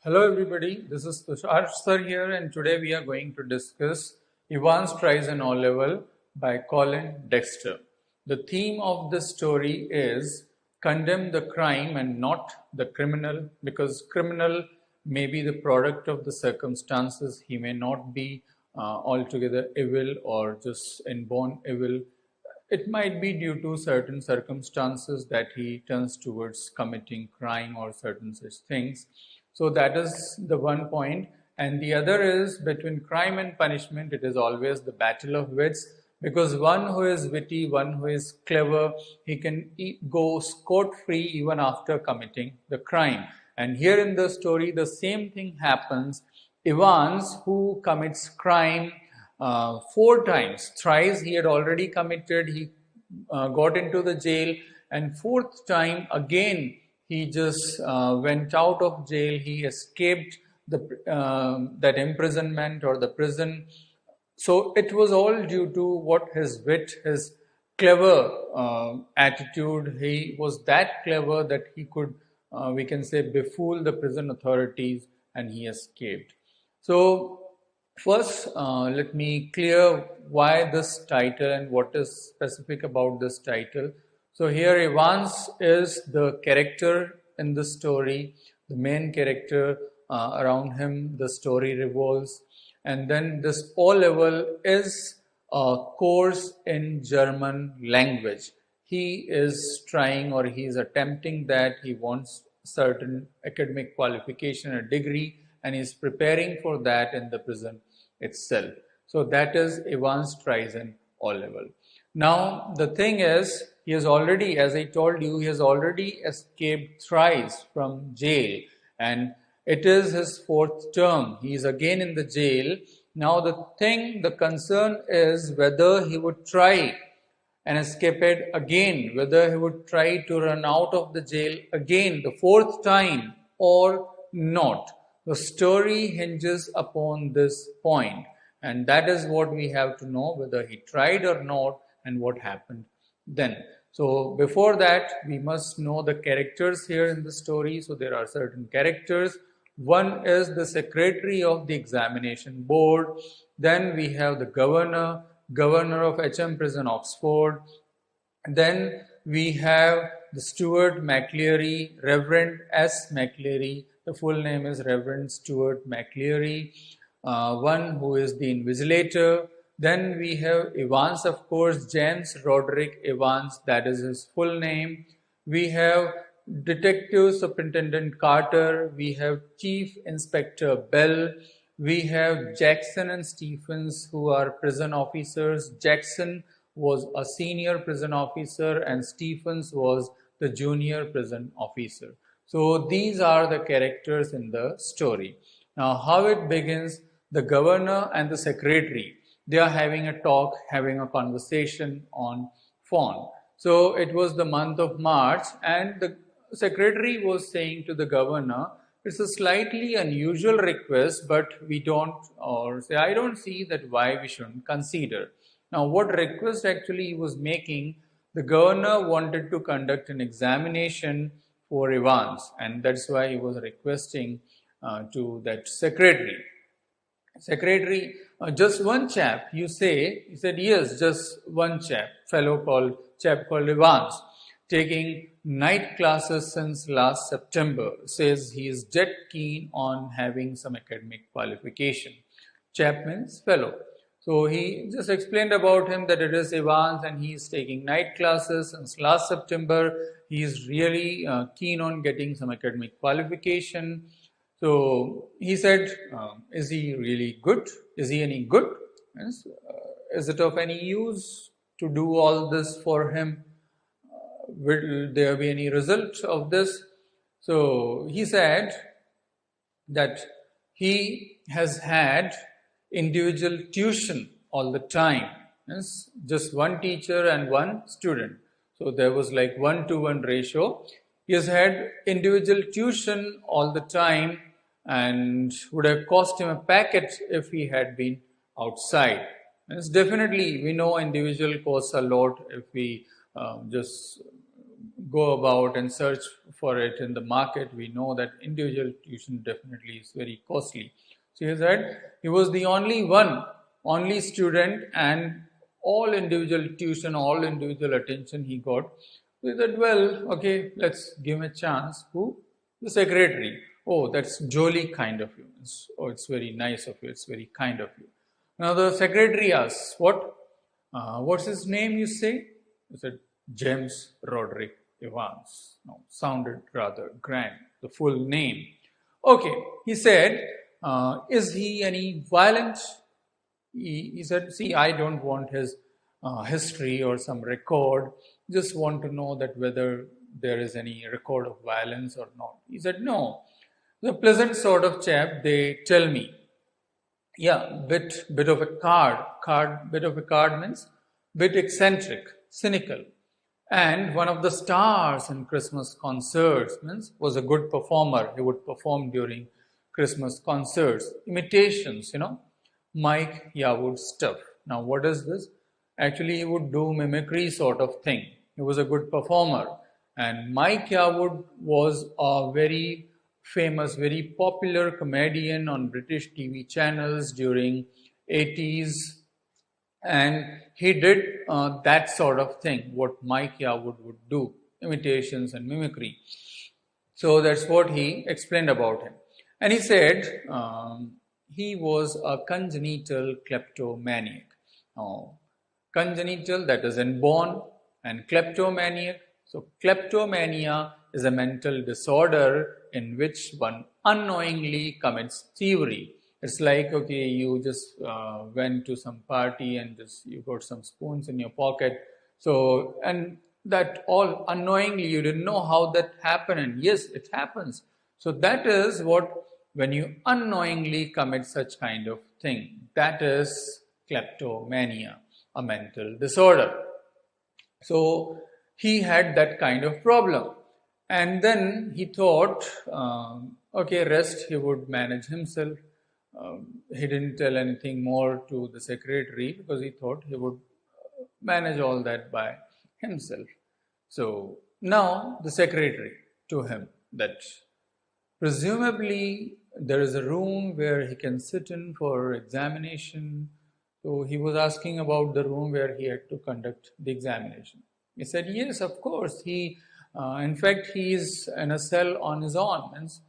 Hello everybody, this is Tushar sir here and today we are going to discuss Evans Tries an O-Level by Colin Dexter. The theme of this story is condemn the crime and not the criminal, because criminal may be the product of the circumstances. He may not be altogether evil or just inborn evil. It might be due to certain circumstances that he turns towards committing crime or certain such things. So that is the one point. And the other is between crime and punishment, it is always the battle of wits, because one who is witty, one who is clever, he can go scot-free even after committing the crime. And here in the story, the same thing happens. Evans, who commits crime 4 times, thrice he had already committed, he got into the jail, and fourth time again he just went out of jail, he escaped that imprisonment or the prison. So it was all due to what his wit, his clever attitude. He was that clever that he could, we can say, befool the prison authorities, and he escaped. So first, let me clear why this title and what is specific about this title. So here Evans is the character in the story, the main character. Around him the story revolves. And then this O-Level is a course in German language. He is trying, or he is attempting that. He wants certain academic qualification, a degree, and he is preparing for that in the prison itself. So that is Evans Tries an O-Level. Now the thing is, he has already, as I told you, he has already escaped thrice from jail, and it is his fourth term. He is again in the jail. Now the concern is whether he would try and escape it again, whether he would try to run out of the jail again the fourth time or not. The story hinges upon this point, and that is what we have to know, whether he tried or not and what happened then. So before that, we must know the characters here in the story. So there are certain characters. One is the secretary of the examination board. Then we have the governor of HM Prison, Oxford. Then we have the Stuart McLeary, Reverend S. McLeary. The full name is Reverend Stuart McLeary, one who is the invigilator. Then we have Evans, of course, James Roderick Evans, that is his full name. We have Detective Superintendent Carter. We have Chief Inspector Bell. We have Jackson and Stephens, who are prison officers. Jackson was a senior prison officer and Stephens was the junior prison officer. So these are the characters in the story. Now how it begins, the governor and the secretary, they are having a talk, having a conversation on phone. So it was the month of March, and the secretary was saying to the governor, it's a slightly unusual request, but we don't, or say, I don't see that why we shouldn't consider. Now what request actually he was making, the governor wanted to conduct an examination for Evans, and that's why he was requesting to that secretary. Secretary, just one chap, you say? He said, yes, just one chap called Evans, taking night classes since last September, says he is dead keen on having some academic qualification. Chap means fellow. So he just explained about him that it is Evans and he is taking night classes since last September. He is really keen on getting some academic qualification. So he said, is he really good? Is he any good? Yes. Is it of any use to do all this for him? Will there be any result of this? So he said that he has had individual tuition all the time. Yes, just one teacher and one student. So there was like 1-to-1 ratio. He has had individual tuition all the time, and would have cost him a packet if he had been outside. And it's definitely, we know individual costs a lot if we just go about and search for it in the market, we know that individual tuition definitely is very costly. So he said he was the only one, only student, and all individual tuition, all individual attention he got. So he said, well, okay, let's give him a chance. Who? The secretary. Oh, that's jolly kind of you. Oh, it's very nice of you. It's very kind of you. Now the secretary asks, what's his name, you say? He said, James Roderick Evans. Now, sounded rather grand, the full name. Okay, he said, is he any violent? He said, see, I don't want his history or some record. Just want to know that whether there is any record of violence or not. He said, no. The pleasant sort of chap, they tell me. Yeah, bit of a bit of a card means bit eccentric, cynical. And one of the stars in Christmas concerts means was a good performer. He would perform during Christmas concerts. Imitations, Mike Yawood stuff. Now, what is this? Actually, he would do mimicry sort of thing. He was a good performer. And Mike Yawood was a very famous, very popular comedian on British TV channels during 80s. And he did that sort of thing, what Mike Yawood would do, imitations and mimicry. So that's what he explained about him. And he said he was a congenital kleptomaniac. Now, congenital, that is inborn, and kleptomaniac. So kleptomania is a mental disorder in which one unknowingly commits thievery. It's like, okay, you just went to some party and just you got some spoons in your pocket. So, and that all unknowingly, you didn't know how that happened. And yes, it happens. So that is what, when you unknowingly commit such kind of thing, that is kleptomania, a mental disorder. So he had that kind of problem. And then he thought, okay, rest he would manage himself. He didn't tell anything more to the secretary because he thought he would manage all that by himself. So now the secretary to him that presumably there is a room where he can sit in for examination. So he was asking about the room where he had to conduct the examination. He said, yes, of course. In fact, he is in a cell on his own. Means,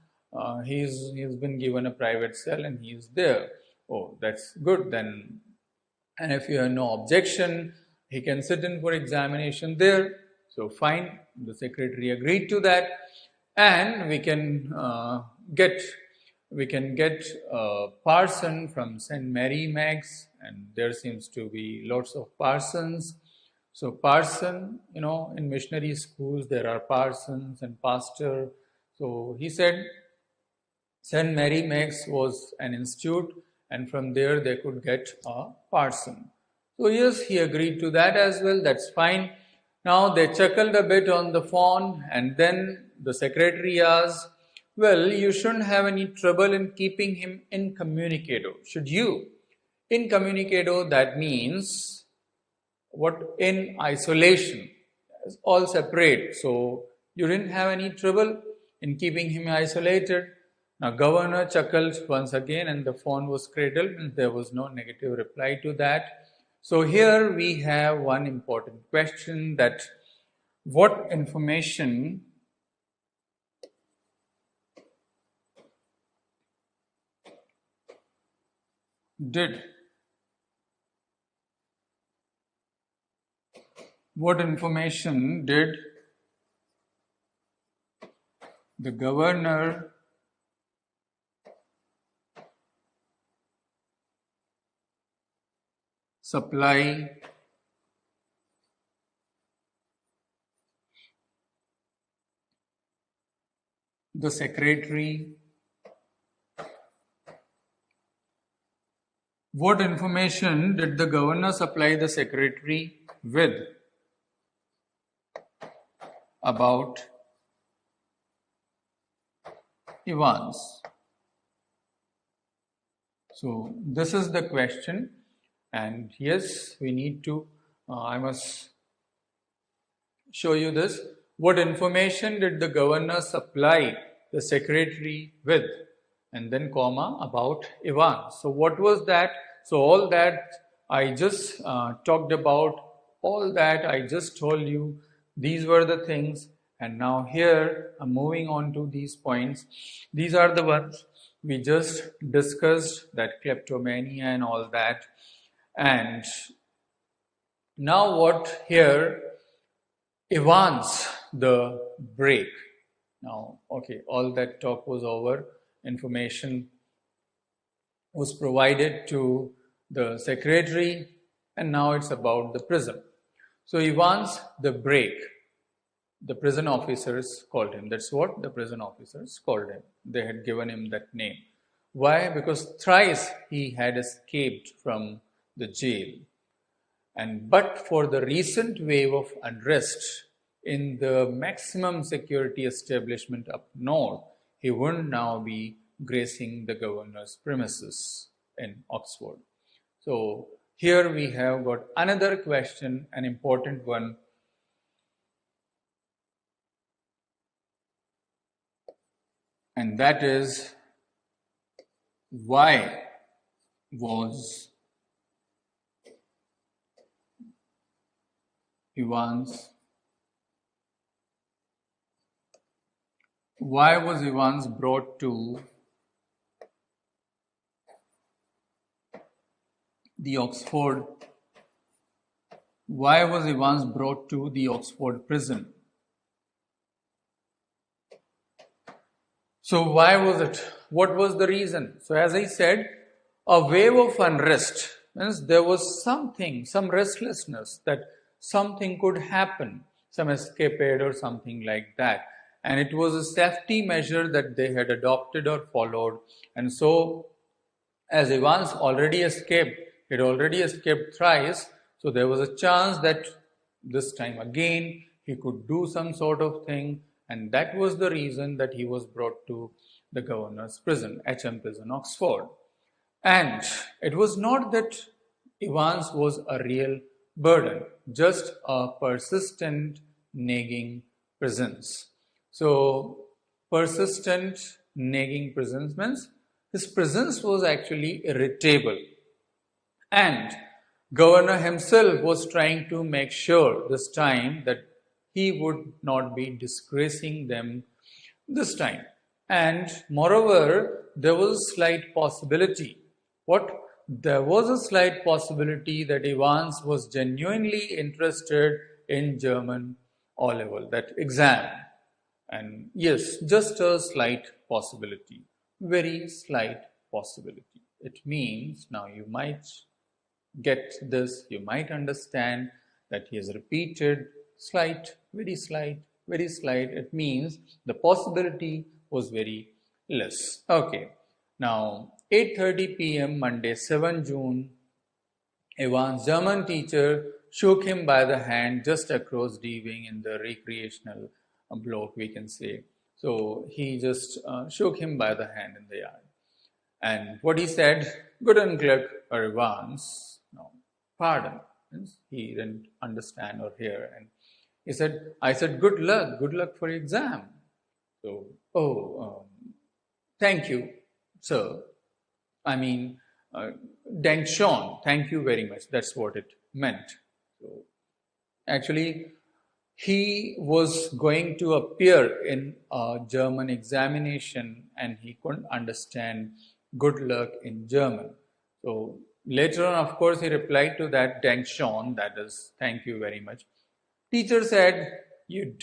he's been given a private cell and he is there. Oh, that's good then. And if you have no objection, he can sit in for examination there. So fine, the secretary agreed to that, and we can get a parson from St. Mary Mag's, and there seems to be lots of parsons. So parson, in missionary schools there are parsons and pastor. So he said St. Mary Mag's was an institute, and from there they could get a parson. So yes, he agreed to that as well. That's fine. Now they chuckled a bit on the phone, and then the secretary asked, well, you shouldn't have any trouble in keeping him incommunicado, should you? Incommunicado, that means what? In isolation. It's all separate. So you didn't have any trouble in keeping him isolated. Now governor chuckled once again and the phone was cradled and there was no negative reply to that. So here we have one important question, that what information did the governor supply the secretary? What information did the governor supply the secretary with about Evans? So this is the question, and yes, we need to, I must show you this. What information did the governor supply the secretary with? And then comma about Ivan. So what was that? So all that I just talked about, all that I just told you, these were the things. And now here I'm moving on to these points. These are the ones we just discussed, that kleptomania and all that. And now what here? Ivan's the break. Now, okay, all that talk was over. Information was provided to the secretary, and now it's about the prison. So Ivan's the break. The prison officers called him. That's what the prison officers called him. They had given him that name. Why? Because thrice he had escaped from the jail. And but for the recent wave of unrest in the maximum security establishment up north, he would now be gracing the governor's premises in Oxford. So here we have got another question, an important one. And that is, why was Ivan's brought to the Oxford? Why was Ivan's brought to the Oxford prison? So why was it? What was the reason? So as I said, a wave of unrest means there was something, some restlessness that something could happen, some escapade or something like that. And it was a safety measure that they had adopted or followed. And so as Ivan's already escaped, he had already escaped thrice, so there was a chance that this time again he could do some sort of thing. And that was the reason that he was brought to the governor's prison, HM Prison, Oxford. And it was not that Ivan's was a real burden, just a persistent nagging presence. So persistent nagging presence means his presence was actually irritable. And governor himself was trying to make sure this time that he would not be disgracing them this time. And moreover, there was a slight possibility. What? There was a slight possibility that Ivan's was genuinely interested in German O-level, that exam. And yes, just a slight possibility, very slight possibility. It means, now you might get this, you might understand that he has repeated slight, very slight, very slight. It means the possibility was very less. Okay, now 8:30 p.m. Monday, 7 June, Ivan's German teacher shook him by the hand just across the wing in the recreational block, we can say. So he just shook him by the hand in the yard. And what he said, "Guten Glück, Ivan's." No, pardon. He didn't understand or hear. And he said, I said, good luck for your exam. So, thank you, sir. I mean, Dank schon, thank you very much. That's what it meant. So, actually, he was going to appear in a German examination and he couldn't understand good luck in German. So, later on, of course, he replied to that, Dank schon, that is, thank you very much. Teacher said, you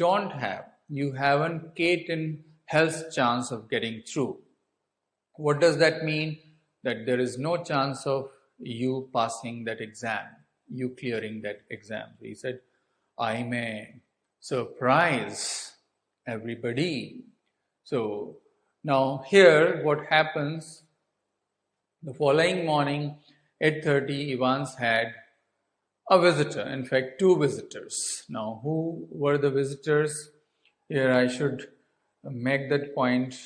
haven't Kate in hell's chance of getting through. What does that mean? That there is no chance of you passing that exam, you clearing that exam. So he said, I may surprise everybody. So now here what happens, the following morning, 8:30, Ivan's had a visitor, in fact, two visitors. Now, who were the visitors? Here I should make that point.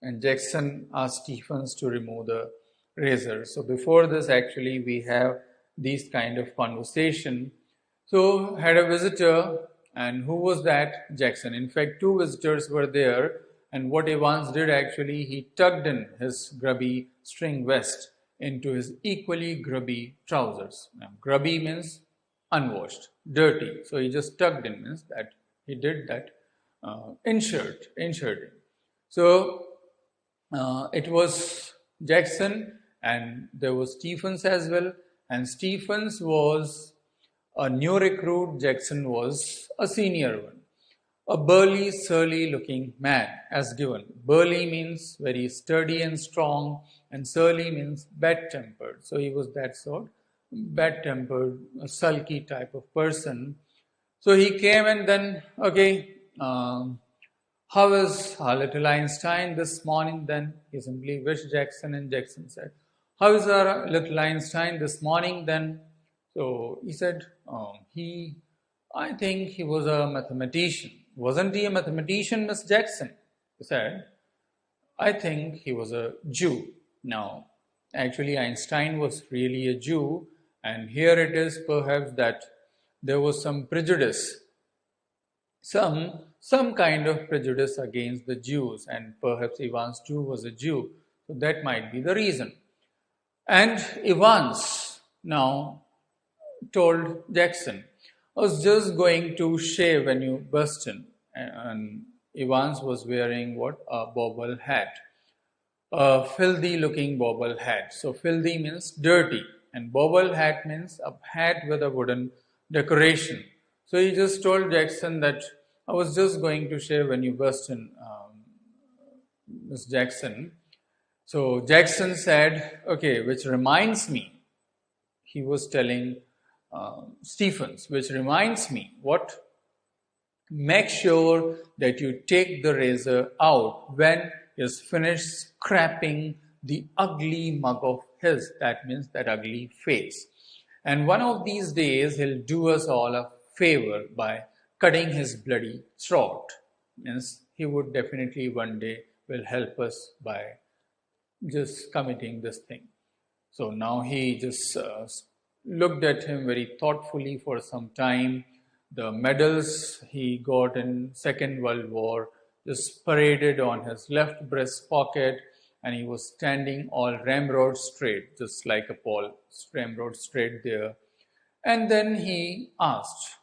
And Jackson asked Stephens to remove the razor. So before this, actually, we have these kind of conversation. So had a visitor, And who was that? Jackson. In fact, two visitors were there, and what Evans did actually, he tucked in his grubby string vest into his equally grubby trousers. Now, grubby means unwashed, dirty. So he just tucked in, means that he did that inserting. So it was Jackson, and there was Stephens as well. And Stephens was a new recruit, Jackson was a senior one. A burly, surly looking man, as given. Burly means very sturdy and strong, and surly means bad tempered. So he was that sort, bad tempered, a sulky type of person. So he came and then, okay, how is our little Einstein this morning? Then he simply wished Jackson, and Jackson said, how is our little Einstein this morning then? So he said, I think he was a mathematician. Wasn't he a mathematician, Miss Jackson? He said, I think he was a Jew. Now, actually Einstein was really a Jew, and here it is perhaps that there was some prejudice, some kind of prejudice against the Jews, and perhaps Evans too was a Jew. So that might be the reason. And Evans now told Jackson, I was just going to shave when you burst in. And Evans was wearing what? A bobble hat. A filthy looking bobble hat. So filthy means dirty, and bobble hat means a hat with a wooden decoration. So he just told Jackson that I was just going to shave when you burst in, Miss Jackson. So Jackson said, okay, which reminds me, he was telling Stephens, which reminds me, what? Make sure that you take the razor out when he's finished scraping the ugly mug of his. That means that ugly face. And one of these days, he'll do us all a favor by cutting his bloody throat. Means he would definitely one day will help us by just committing this thing. So now he just looked at him very thoughtfully for some time. The medals he got in Second World War just paraded on his left breast pocket, and he was standing all ramrod straight, just like a pole, ramrod straight there. And then he asked,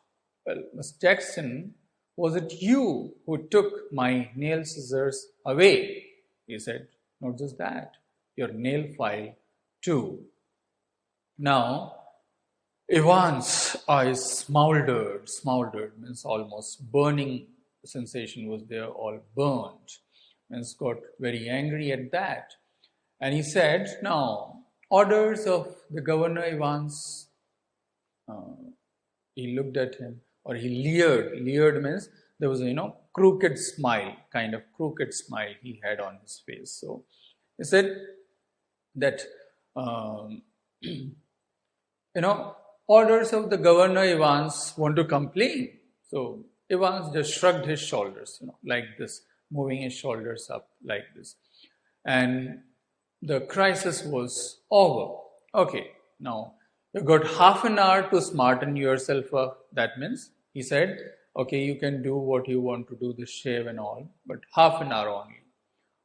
well, Miss Jackson, was it you who took my nail scissors away? He said, not just that, your nail file too. Now, Evans' eyes smoldered means almost burning sensation was there, all burnt. Means got very angry at that. And he said, now, orders of the Governor Evans, he looked at him, or he leered. Leered means there was a, crooked smile, kind of crooked smile he had on his face. So he said that, orders of the Governor Evans want to complain. So Evans just shrugged his shoulders, like this, moving his shoulders up like this. And the crisis was over. Okay, now you got half an hour to smarten yourself up. That means, he said, okay, you can do what you want to do, the shave and all, but half an hour only.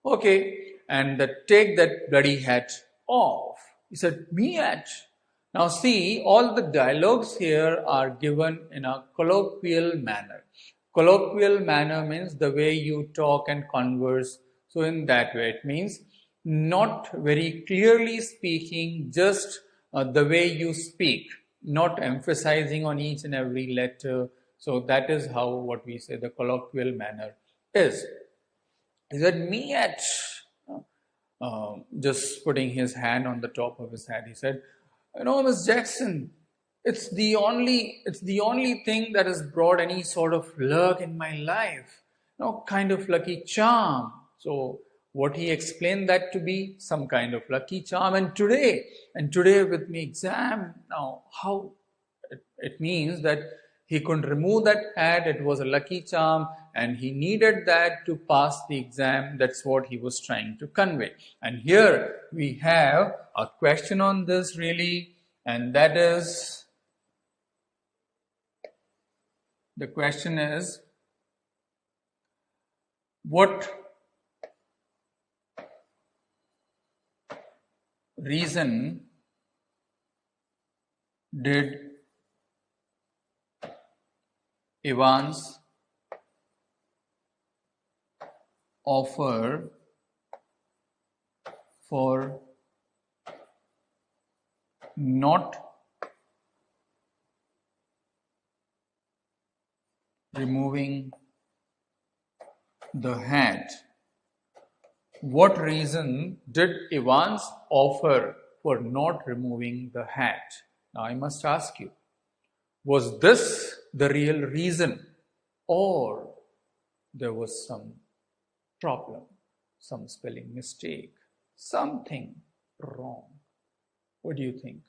Okay, and take that bloody hat off. He said, me hat? Now see, all the dialogues here are given in a colloquial manner. Colloquial manner means the way you talk and converse. So in that way, it means not very clearly speaking, just the way you speak, not emphasizing on each and every letter. So that is how what we say the colloquial manner is. He said, me at, just putting his hand on the top of his head, he said, Miss Jackson, it's the only thing that has brought any sort of luck in my life, kind of lucky charm. So what he explained that to be some kind of lucky charm. And today with me exam, now how it means that he couldn't remove that hat. It was a lucky charm, and he needed that to pass the exam. That's what he was trying to convey. And here we have a question on this really, and that is, The question is, what reason did Evans offer for not removing the hat? What reason did Evans offer for not removing the hat? Now I must ask you, was this the real reason, or there was some problem, some spelling mistake, something wrong? What do you think?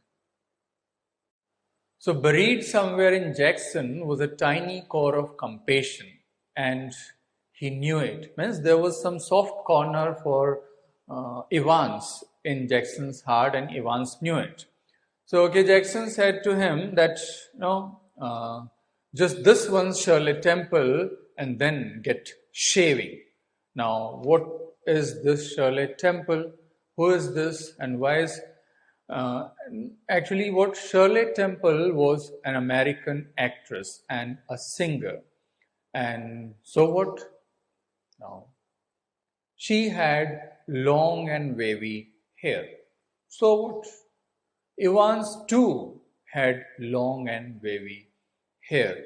So buried somewhere in Jackson was a tiny core of compassion, and he knew it. Means there was some soft corner for Evans in Jackson's heart, and Evans knew it. So Jackson said to him that, just this one Shirley Temple and then get shaving. Now, what is this Shirley Temple? Who is this, and why is actually what Shirley Temple was an American actress and a singer. And so what? Now, she had long and wavy hair. So what? Evans too had long and wavy hair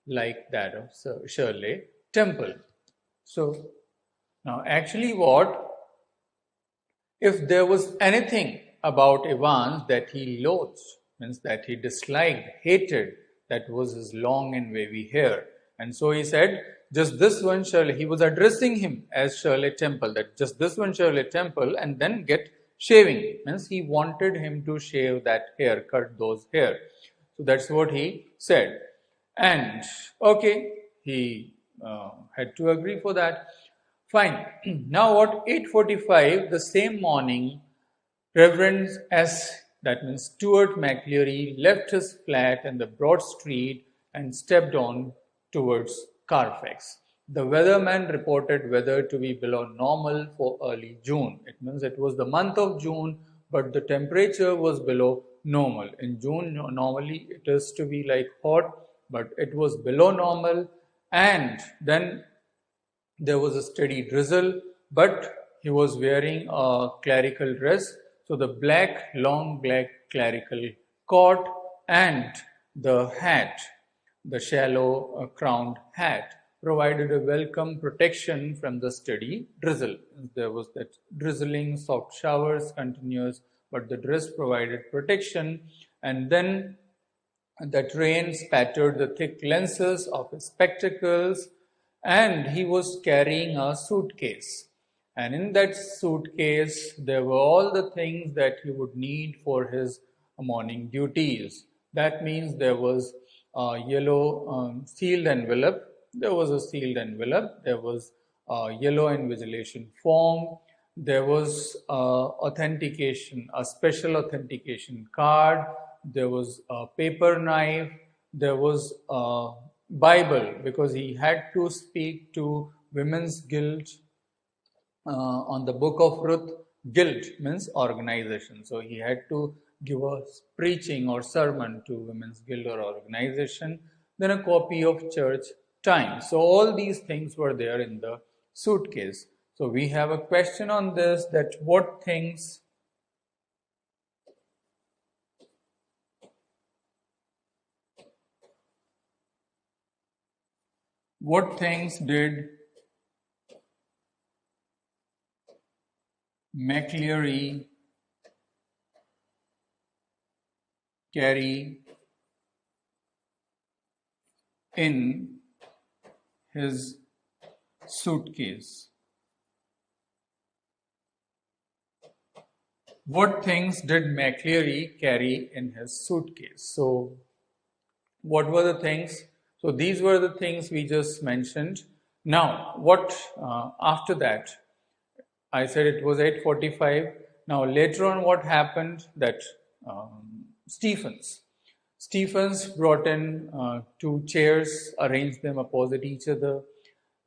like that of Shirley Temple. So now actually what? If there was anything about Evans that he loathed, means that he disliked, hated, that was his long and wavy hair. And so he said, just this one Shirley, he was addressing him as Shirley Temple, that just this one Shirley Temple and then get shaving. Means he wanted him to shave that hair, cut those hair. So that's what he said. And okay, he had to agree for that. Fine. Now at 8:45, the same morning, Reverend S., that means Stuart McCleary, left his flat in the broad street and stepped on towards Carfax. The weatherman reported weather to be below normal for early June. It means it was the month of June, but the temperature was below normal. In June, normally it is to be like hot, but it was below normal. And then there was a steady drizzle, but he was wearing a clerical dress. So the long black clerical coat and the hat, the shallow crowned hat, provided a welcome protection from the steady drizzle. There was that drizzling, soft showers, continuous, but the dress provided protection. And then that rain spattered the thick lenses of his spectacles, and he was carrying a suitcase. And in that suitcase, there were all the things that he would need for his morning duties. That means there was a yellow sealed envelope. There was a sealed envelope. There was a yellow invigilation form. There was authentication, a special authentication card. There was a paper knife. There was a Bible, because he had to speak to Women's Guild on the Book of Ruth. Guild means organization. So he had to give a preaching or sermon to Women's Guild or organization. Then a copy of Church Times. So all these things were there in the suitcase. So we have a question on this, that what things did McCleary carry in his suitcase? What things did McCleary carry in his suitcase? So, what were the things? So, these were the things we just mentioned. Now, what after that? I said it was 8:45. Now, later on, what happened? That Stephens. Stephens brought in 2 chairs, arranged them opposite each other.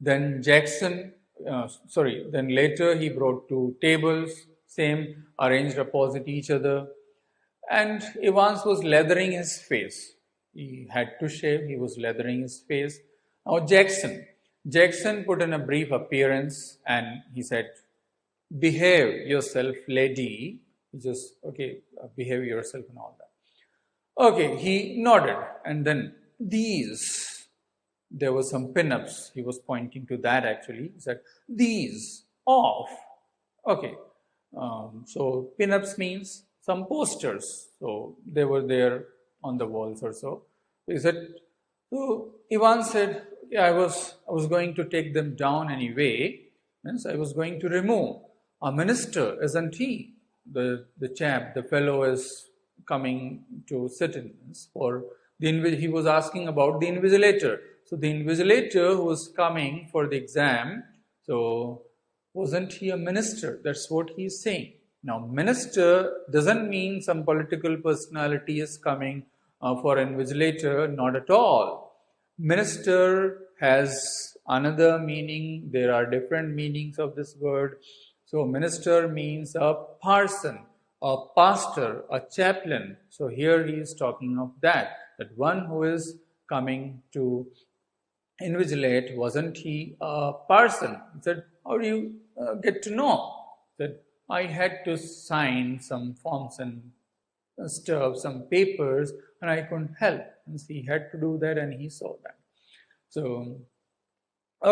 Then then later he brought 2 tables, same, arranged opposite each other. And Evans was leathering his face. He had to shave, he was leathering his face. Now Jackson put in a brief appearance and he said, "Behave yourself, lady." He just, okay, behave yourself and all that. Okay, he nodded, and then there were some pin-ups. He was pointing to that actually. He said, "These off." Okay, so pin-ups means some posters. So they were there on the walls or so. He said, so Ivan said, "Yeah, I was going to take them down anyway. Means I was going to remove. A minister, isn't he? The chap, the fellow is coming to sit in for he was asking about the invigilator. So the invigilator who was coming for the exam, so wasn't he a minister? That's what he's saying. Now, minister doesn't mean some political personality is coming for invigilator, not at all. Minister has another meaning. There are different meanings of this word. So minister means a parson, a pastor, a chaplain. So here he is talking of that one who is coming to invigilate, wasn't he a parson? He said, "How do you get to know?" He said, "I had to sign some forms and stuff, some papers, and I couldn't help." And he had to do that, and he saw that. So,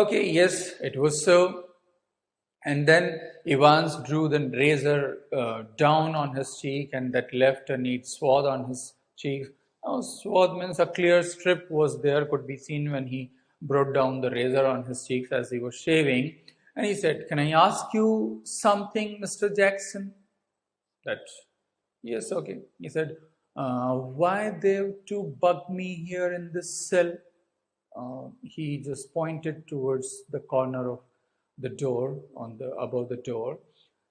okay, yes, it was so. And then Evans drew the razor down on his cheek, and that left a neat swath on his cheek. Now, swath means a clear strip was there, could be seen when he brought down the razor on his cheeks as he was shaving. And he said, "Can I ask you something, Mr. Jackson?" That, yes, okay. He said, "Why they have to bug me here in this cell?" He just pointed towards the corner of the door above the door.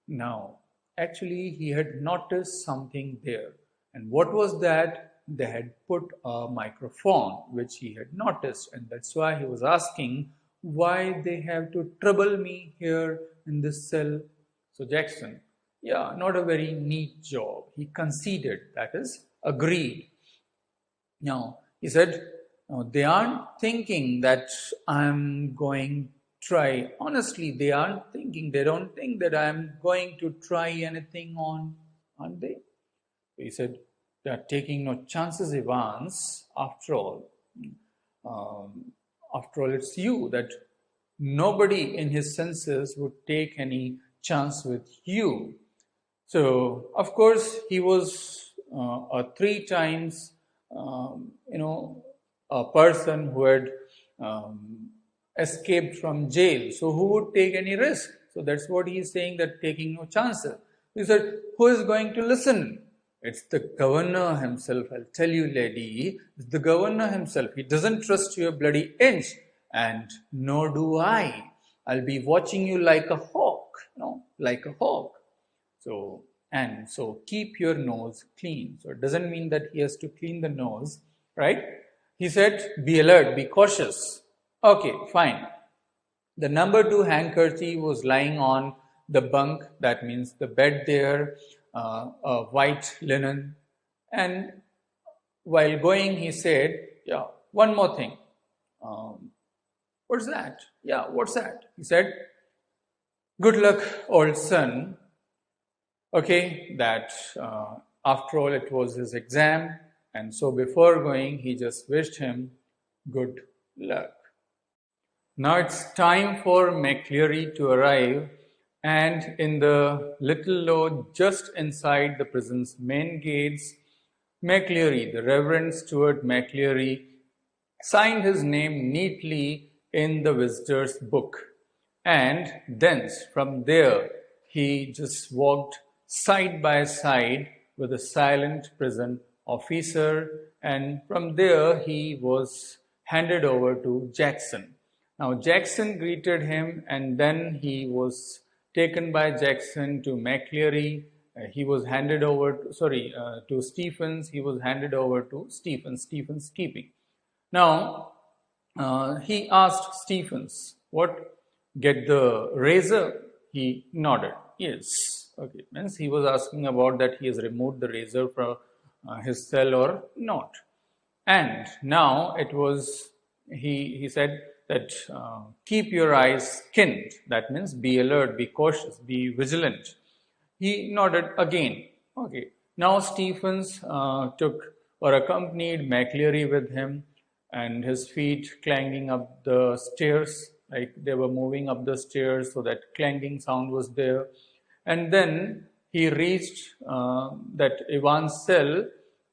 Now, actually, he had noticed something there. And what was that? They had put a microphone, which he had noticed. And that's why he was asking why they have to trouble me here in this cell. So Jackson, yeah, not a very neat job. He conceded, that is, agreed. Now, he said, "No, they aren't thinking that I'm going try. Honestly, they aren't thinking, they don't think that I'm going to try anything on, aren't they?" He said, "They are taking no chances, Evans. After all, it's you, that nobody in his senses would take any chance with you." So, of course, he was a 3 times, a person who had escaped from jail. So who would take any risk? So that's what he is saying, that taking no chances. He said, "Who is going to listen?" "It's the governor himself, I'll tell you, lady. It's the governor himself. He doesn't trust you a bloody inch. And nor do I. I'll be watching you like a hawk, like a hawk. So keep your nose clean." So it doesn't mean that he has to clean the nose, right? He said, "Be alert, be cautious." Okay, fine. The number 2 handkerchief was lying on the bunk, that means the bed there, a white linen. And while going, he said, "Yeah, one more thing." "What's that?" "Yeah, what's that?" He said, "Good luck, old son." Okay, that after all, it was his exam. And so before going, he just wished him good luck. Now it's time for McCleary to arrive, and in the little lodge just inside the prison's main gates, McCleary, the Reverend Stuart McCleary, signed his name neatly in the visitor's book. And thence, from there, he just walked side by side with a silent prison officer, and from there he was handed over to Jackson. Now Jackson greeted him, and then he was taken by Jackson to McCleary, he was handed over to Stephens. He was handed over to Stephens keeping. Now, he asked Stephens, "What, get the razor?" He nodded. Yes. Okay. Means he was asking about that he has removed the razor from his cell or not. And now it was, he said that keep your eyes skinned. That means be alert, be cautious, be vigilant. He nodded again. Okay. Now Stephens took or accompanied McCleary with him, and his feet clanging up the stairs, like they were moving up the stairs, so that clanging sound was there. And then he reached that Ivan's cell,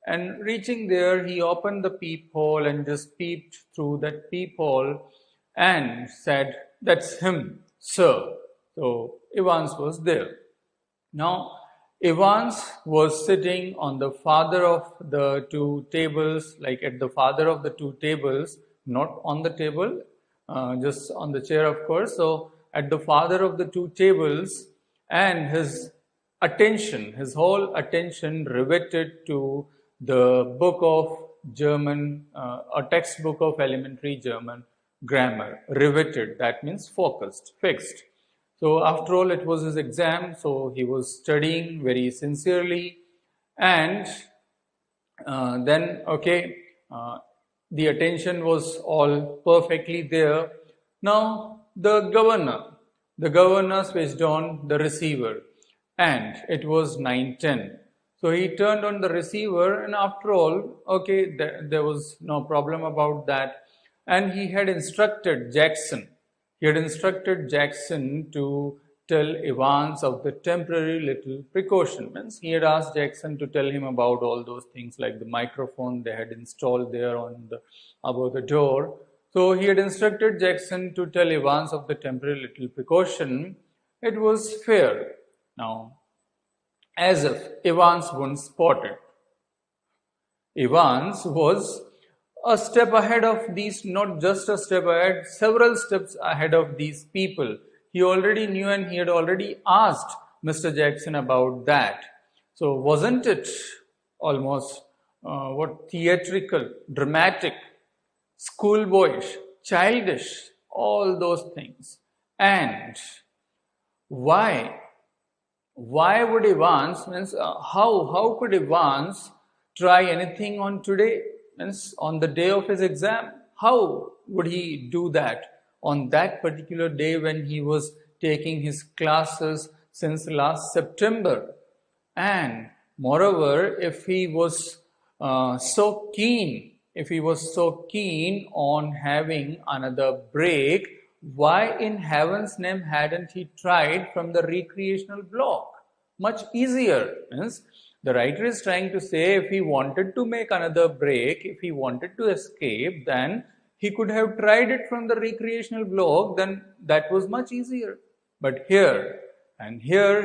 and reaching there, he opened the peephole and just peeped through that peephole and said, "That's him, sir." So Evans was there. Now, Evans was sitting on the farther of the two tables, like at the farther of the two tables, not on the table, just on the chair, of course. So, at the farther of the two tables, and his attention, his whole attention riveted to the book of German, a textbook of elementary German grammar. Riveted, that means focused, fixed. So after all, it was his exam, so he was studying very sincerely, and then, okay, the attention was all perfectly there. Now, the governor switched on the receiver, and it was 9:10. So he turned on the receiver, and after all, okay, there was no problem about that. And he had instructed Jackson. He had instructed Jackson to tell Evans of the temporary little precaution. Means he had asked Jackson to tell him about all those things like the microphone they had installed there above the door. So he had instructed Jackson to tell Evans of the temporary little precaution. It was fair. Now, as if Evans wasn't spotted. Evans was a step ahead of these, not just a step ahead, several steps ahead of these people. He already knew, and he had already asked Mr. Jackson about that. So wasn't it almost theatrical, dramatic, schoolboyish, childish, all those things? And why would Evans, means how could Evans try anything on today? Means on the day of his exam, how would he do that on that particular day when he was taking his classes since last September? And moreover, if he was so keen on having another break, why in heaven's name hadn't he tried from the recreational block? Much easier. Means the writer is trying to say, if he wanted to make another break, if he wanted to escape, then he could have tried it from the recreational block, then that was much easier. But here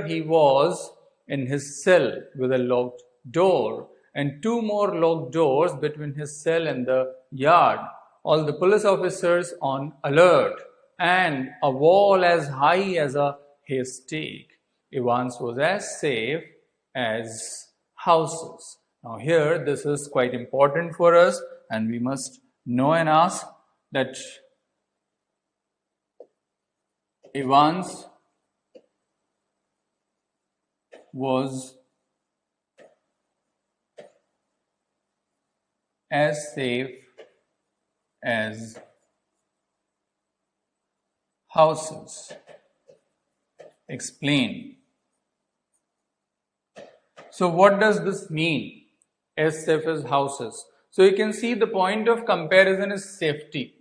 he was in his cell with a locked door and two more locked doors between his cell and the yard. All the police officers on alert, and a wall as high as a haystack. Evans was as safe as houses. Now here, this is quite important for us, and we must know and ask that Evans was as safe as houses. Explain. So what does this mean? As safe as houses. So you can see the point of comparison is safety.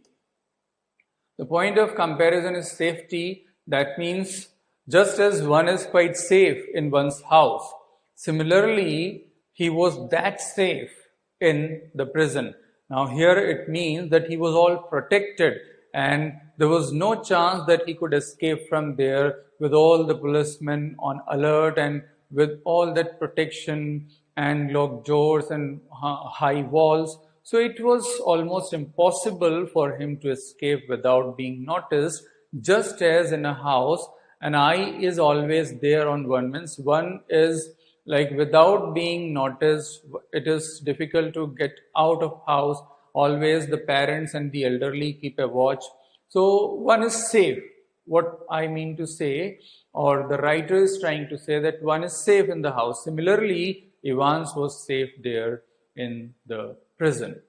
The point of comparison is safety. That means just as one is quite safe in one's house, similarly, he was that safe in the prison. Now here it means that he was all protected, and there was no chance that he could escape from there with all the policemen on alert and with all that protection and locked doors and high walls. So it was almost impossible for him to escape without being noticed, just as in a house an eye is always there on one. Means one is like without being noticed. It is difficult to get out of house. Always the parents and the elderly keep a watch. So one is safe. What I mean to say, or the writer is trying to say, that one is safe in the house. Similarly, Evans was safe there in the prison.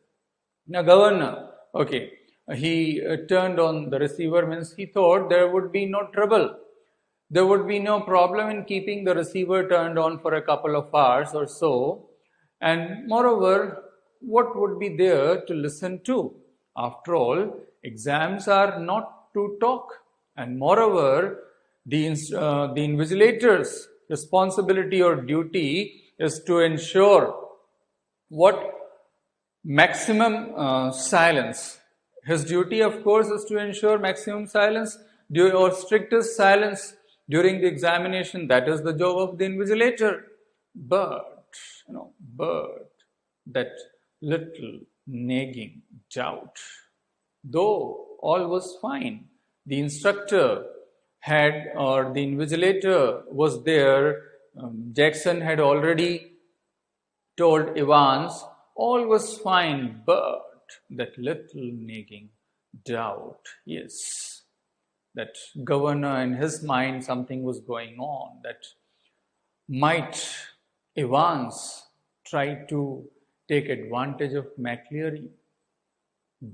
Now, governor, okay, he turned on the receiver, means he thought there would be no trouble. There would be no problem in keeping the receiver turned on for a couple of hours or so. And moreover, what would be there to listen to? After all, exams are not to talk. And moreover, the invigilator's responsibility or duty is to ensure what? Maximum silence. His duty, of course, is to ensure maximum silence or strictest silence during the examination. That is the job of the invigilator. But that little nagging doubt, though all was fine, the instructor had, or the invigilator was there. Jackson had already told Evans all was fine, but that little nagging doubt, yes, that governor, in his mind something was going on, that might Evans try to take advantage of McCleary,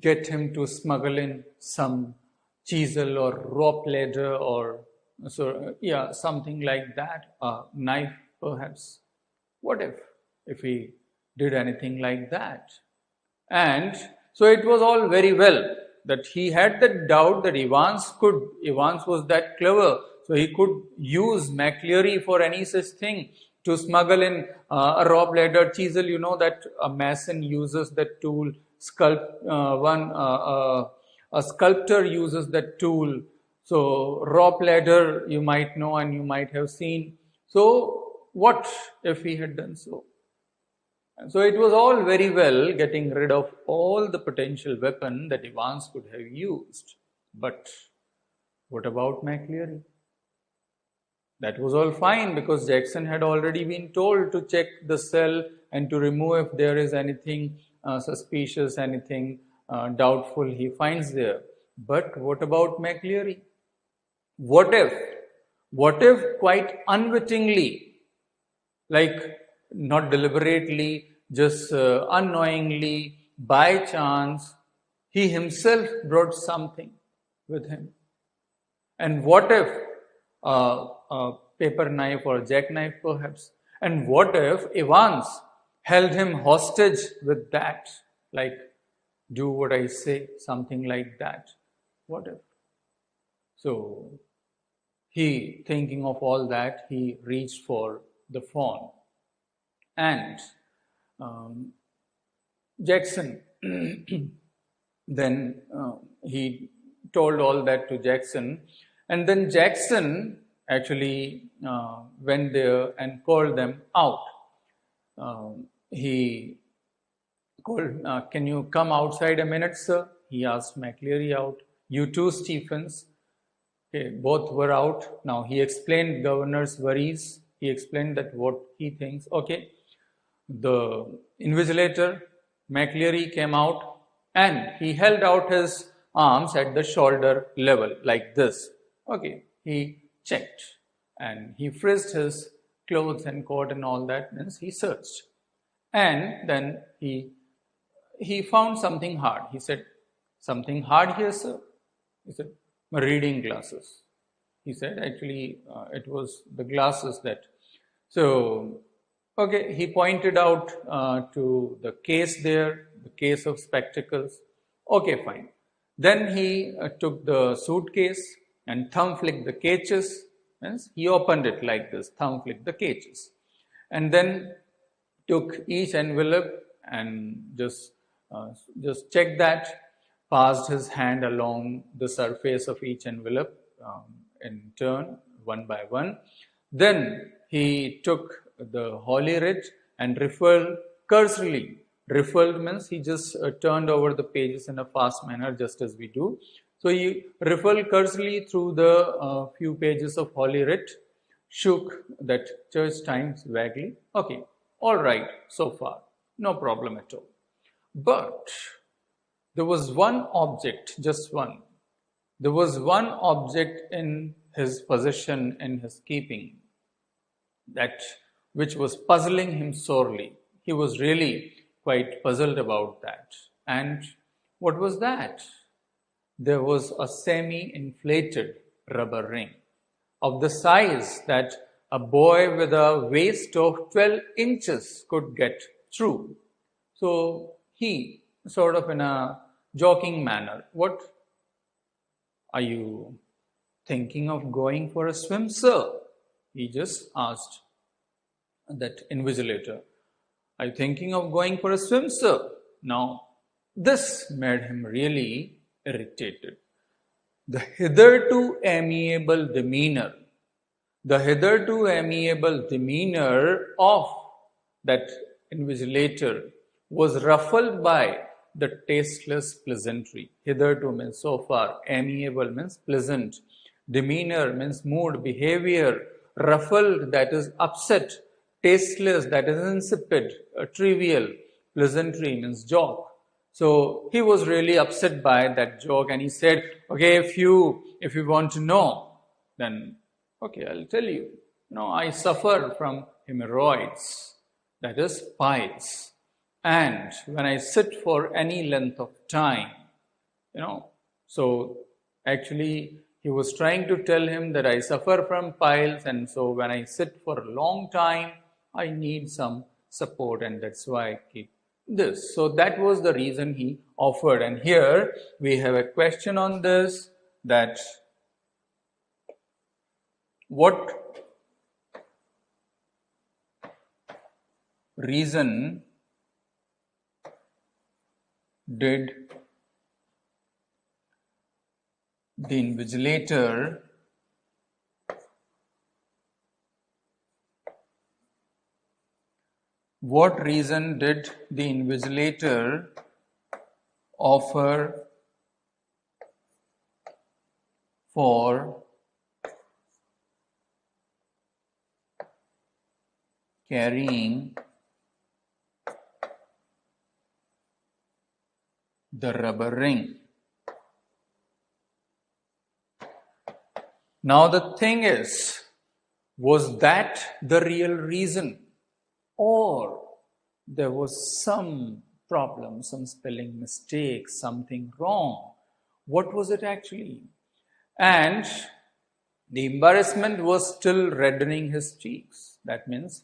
get him to smuggle in some chisel or rope ladder or something like that, a knife perhaps. What if he did anything like that? And so it was all very well that he had that doubt that Evans was that clever, so he could use McCleary for any such thing, to smuggle in a rope ladder, chisel. You know that a mason uses that tool, a sculptor uses that tool. So rope ladder, you might know and you might have seen. So what if he had done so? So it was all very well getting rid of all the potential weapon that Evans could have used. But what about McCleary? That was all fine, because Jackson had already been told to check the cell and to remove if there is anything suspicious, anything doubtful he finds there. But what about McCleary? What if quite unwittingly, like not deliberately, just unknowingly, by chance, he himself brought something with him? And what if a paper knife or a jackknife perhaps? And what if Evans held him hostage with that, like, do what I say, something like that? What if? So he, thinking of all that, he reached for the phone. And Jackson, then he told all that to Jackson. And then Jackson actually went there and called them out. He called, can you come outside a minute, sir? He asked McCleary out. You too, Stephens. Okay, both were out. Now he explained governor's worries. He explained that what he thinks. Okay. The invigilator, McCleary, came out and he held out his arms at the shoulder level like this. Okay, he checked and he frisked his clothes and coat and all that, means he searched. And then he found something hard. He said, something hard here, sir? He said, my reading glasses. He said, actually, it was the glasses that. So, okay, he pointed out to the case there, the case of spectacles. Okay, fine. Then he took the suitcase and thumb flicked the cages. Means he opened it like this, thumb flicked the cages. And then took each envelope and just checked that, passed his hand along the surface of each envelope in turn, one by one. Then he took the Holy Writ and riffled cursorily. Riffled means he just turned over the pages in a fast manner, just as we do. So he riffled cursorily through the few pages of Holy Writ. shook that church chimes vaguely. Okay, all right, so far, no problem at all. But there was one object, just one. There was one object in his possession, in his keeping, that which was puzzling him sorely. He was really quite puzzled about that. And what was that? There was a semi-inflated rubber ring of the size that a boy with a waist of 12 inches could get through. So he, sort of in a joking manner, what are you thinking of going for a swim, sir? He just asked that invigilator. Are you thinking of going for a swim, sir? Now, this made him really irritated. The hitherto amiable demeanor of that invigilator was ruffled by the tasteless pleasantry. Hitherto means so far, amiable means pleasant, demeanor means mood, behavior, ruffled that is upset, tasteless that is insipid, trivial, pleasantry means joke. So he was really upset by that joke, and he said, okay, if you want to know, then okay, I'll tell you. I suffer from hemorrhoids, that is piles. And when I sit for any length of time, so actually he was trying to tell him that I suffer from piles, and so when I sit for a long time, I need some support, and that's why I keep this. So that was the reason he offered. And here we have a question on this, that what reason did the invigilator offer for carrying the rubber ring? Now the thing is, was that the real reason, or there was some problem, some spelling mistake, something wrong? What was it actually? And the embarrassment was still reddening his cheeks. That means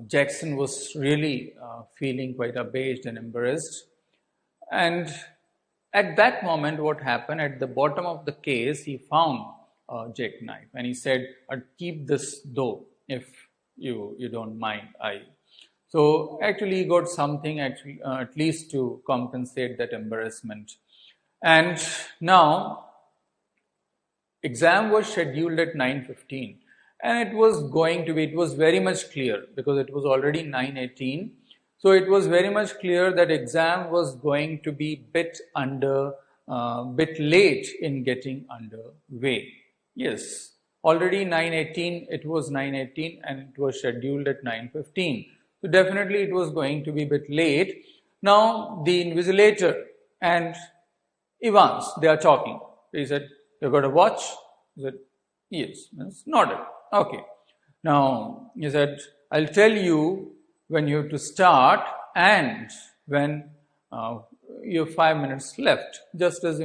Jackson was really feeling quite abased and embarrassed. And at that moment, what happened, at the bottom of the case, he found a jackknife, and he said, I'll keep this though, if you don't mind. So actually he got something at least to compensate that embarrassment. And now exam was scheduled at 9:15, and it was very much clear, because it was already 9:18. So it was very much clear that exam was going to be bit late in getting underway. Yes, already 9:18, it was 9:18, and it was scheduled at 9:15. So definitely it was going to be a bit late. Now the invigilator and Evans, they are talking. He said, you got a watch? He said, yes. Means nodded. Okay. Now he said, I'll tell you when you have to start and when you have 5 minutes left. Just as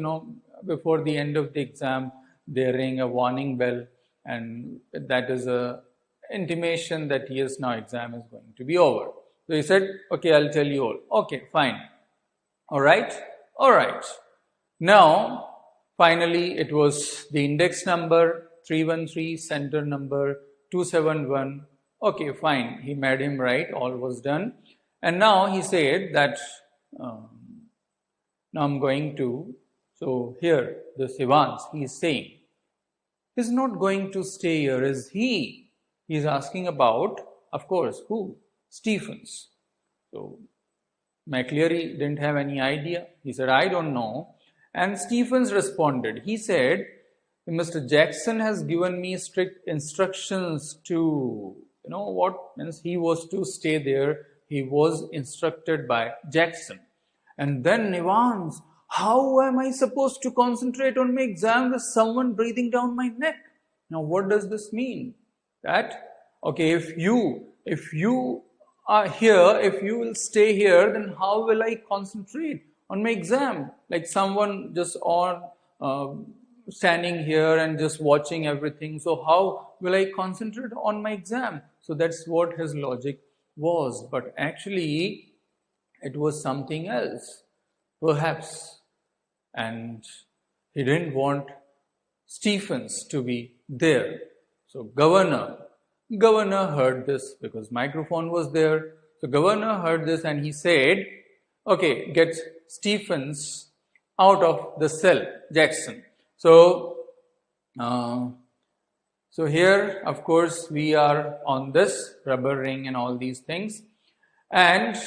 before the end of the exam, they ring a warning bell, and that is a intimation that yes, now exam is going to be over. So he said, okay, I'll tell you all. Okay, fine. All right. Now, finally, it was the index number 313, center number 271. Okay, fine. He made him write. All was done. And now he said that now I'm going to. So here, this Evans, he is saying, he's not going to stay here, is he? He's asking about, of course, who? Stephens. So McCleary didn't have any idea. He said, I don't know. And Stephens responded. He said Mr. Jackson has given me strict instructions to, what means he was to stay there. He was instructed by Jackson. And then Evans, how am I supposed to concentrate on my exam with someone breathing down my neck? Now, what does this mean? That, okay, if you are here, if you will stay here, then how will I concentrate on my exam? Like someone just on standing here and just watching everything. So how will I concentrate on my exam? So that's what his logic was. But actually, it was something else, perhaps. And he didn't want Stephens to be there. So governor heard this because microphone was there. So governor heard this and he said, okay, get Stephens out of the cell, Jackson. So here, of course, we are on this rubber ring and all these things. And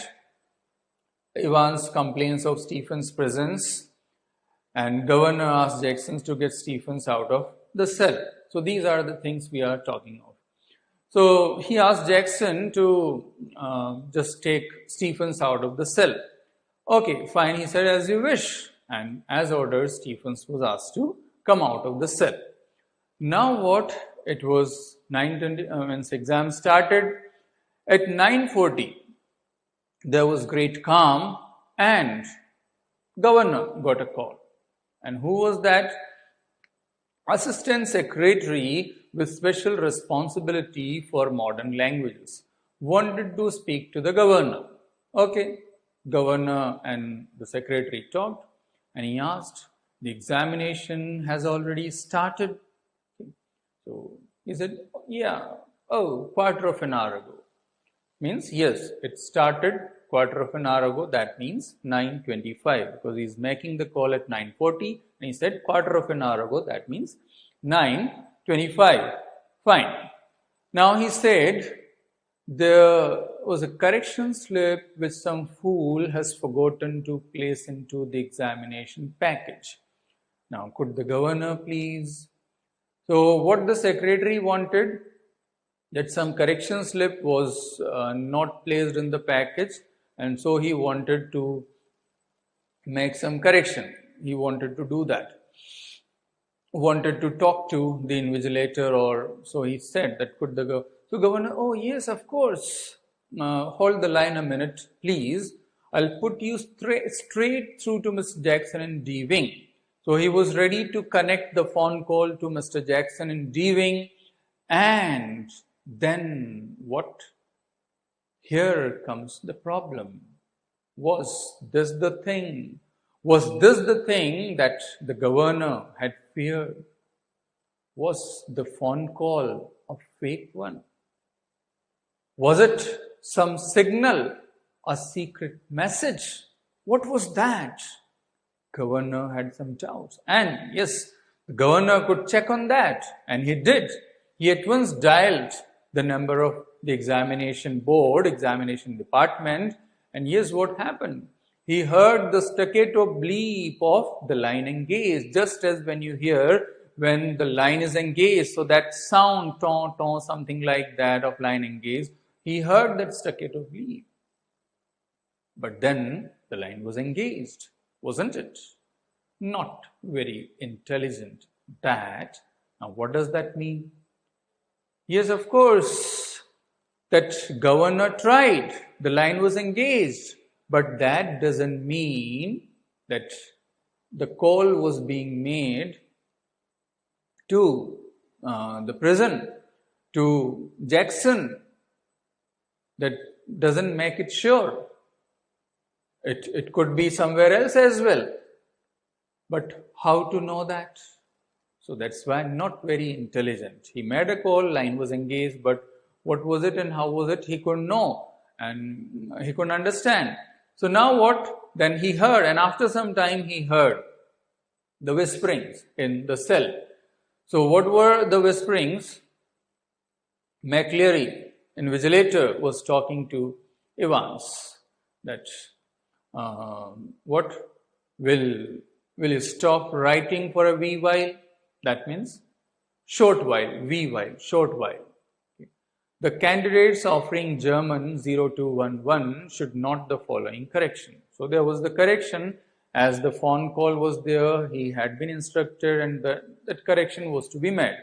Evans complains of Stephens' presence. And governor asks Jackson to get Stephens out of the cell. So these are the things we are talking of. So he asked Jackson to just take Stephens out of the cell. Okay, fine, he said, as you wish. And as ordered, Stephens was asked to come out of the cell. Now what? It was 9:20 when exam started. At 9:40, there was great calm and governor got a call. And who was that? Assistant Secretary with special responsibility for modern languages wanted to speak to the governor. Okay, governor and the secretary talked and he asked, the examination has already started. So he said, yeah, quarter of an hour ago. Means, yes, it started quarter of an hour ago. That means 9:25 because he's making the call at 9:40 and he said quarter of an hour ago. That means 9:25. Fine. Now he said there was a correction slip which some fool has forgotten to place into the examination package. Now, could the governor please? So what the secretary wanted, that some correction slip was not placed in the package, and so he wanted to make some correction. He wanted to do that. Wanted to talk to the invigilator, or so he said that could the so governor, oh yes, of course. Hold the line a minute, please. I'll put you straight through to Mr. Jackson in D Wing. So he was ready to connect the phone call to Mr. Jackson in D Wing, and then what? Here comes the problem. Was this the thing? Was this the thing that the governor had feared? Was the phone call a fake one? Was it some signal, a secret message? What was that? Governor had some doubts. And yes, the governor could check on that. And he did. He at once dialed the number of the examination board, examination department. And yes, what happened? He heard the staccato bleep of the line engaged, just as when you hear when the line is engaged. So that sound, ton, ton, something like that of line engaged, he heard that staccato bleep. But then the line was engaged, wasn't it? Not very intelligent. That, now what does that mean? Yes, of course, that governor tried. The line was engaged. But that doesn't mean that the call was being made to the prison, to Jackson. That doesn't make it sure. It could be somewhere else as well. But how to know that? So that's why not very intelligent. He made a call, line was engaged, but what was it and how was it? He couldn't know and he couldn't understand. So now what? Then he heard, and after some time he heard the whisperings in the cell. So what were the whisperings? McCleary, invigilator, was talking to Evans that what will you stop writing for a wee while? That means short while, V while, short while. The candidates offering German 0211 should note the following correction. So there was the correction, as the phone call was there, he had been instructed, and that correction was to be made.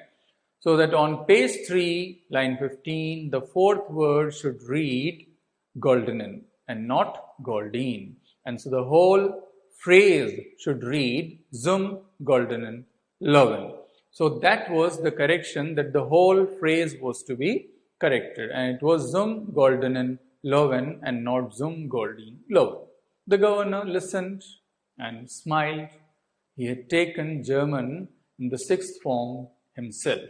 So that on page 3, line 15, the fourth word should read goldenen and not goldene. And so the whole phrase should read zum goldenen Löwen. So that was the correction, that the whole phrase was to be corrected, and it was zum goldenen Löwen and not zum goldene Löwen. The governor listened and smiled. He had taken German in the 6th form himself.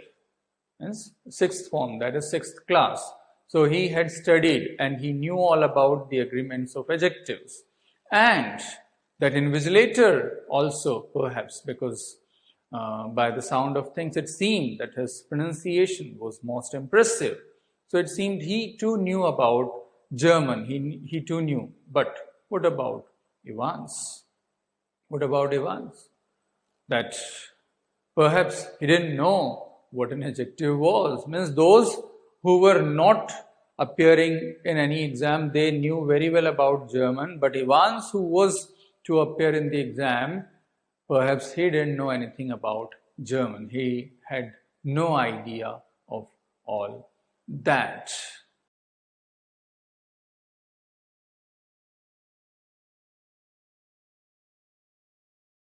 Sixth form, that is 6th class. So he had studied and he knew all about the agreements of adjectives. And that invigilator also, perhaps, because by the sound of things it seemed that his pronunciation was most impressive. So it seemed he too knew about German, he too knew. But what about Evans? What about Evans? That perhaps he didn't know what an adjective was. Means those who were not appearing in any exam, they knew very well about German, but Evans, who was to appear in the exam, perhaps he didn't know anything about German. He had no idea of all that.